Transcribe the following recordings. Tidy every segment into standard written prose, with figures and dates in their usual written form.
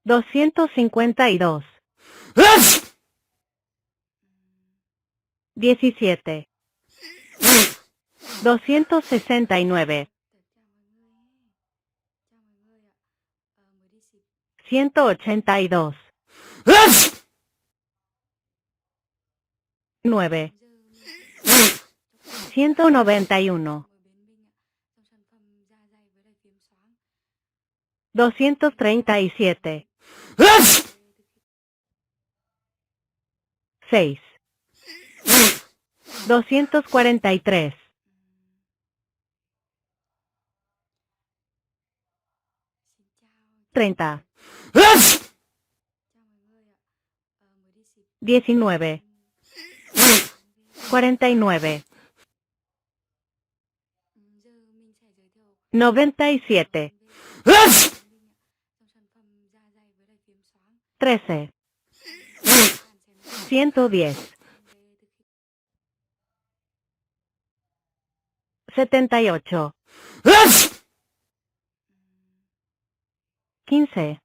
252. 17. 269. 182. 9. 191. 237. 6. 243. 30. 19. 49. 97. 13. 110. 78. 15.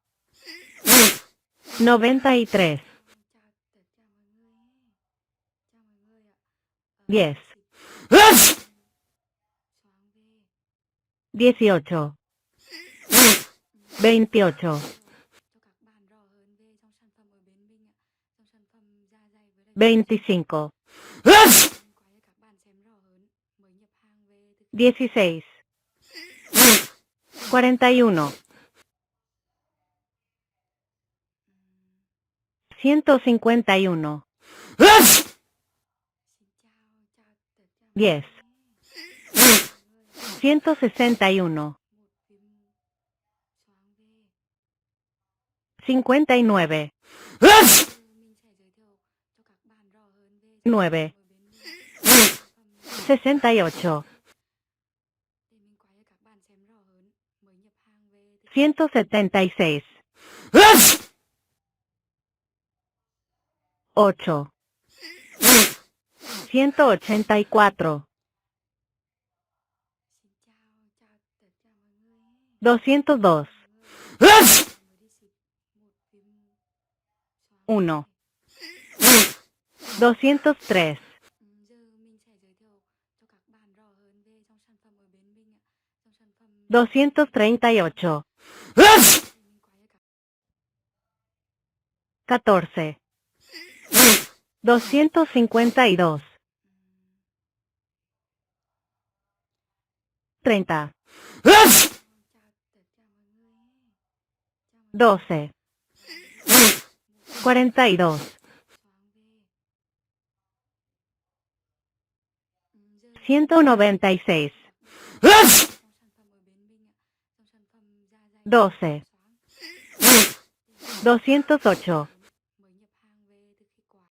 93. 10. 18. 28. 25. 16. 41. 151. 10. 161. 59. 9. 68. 176. 8. 184. 202. 1. 203. 238. 14. 252. 30. 12. 42. 196. 12. 208.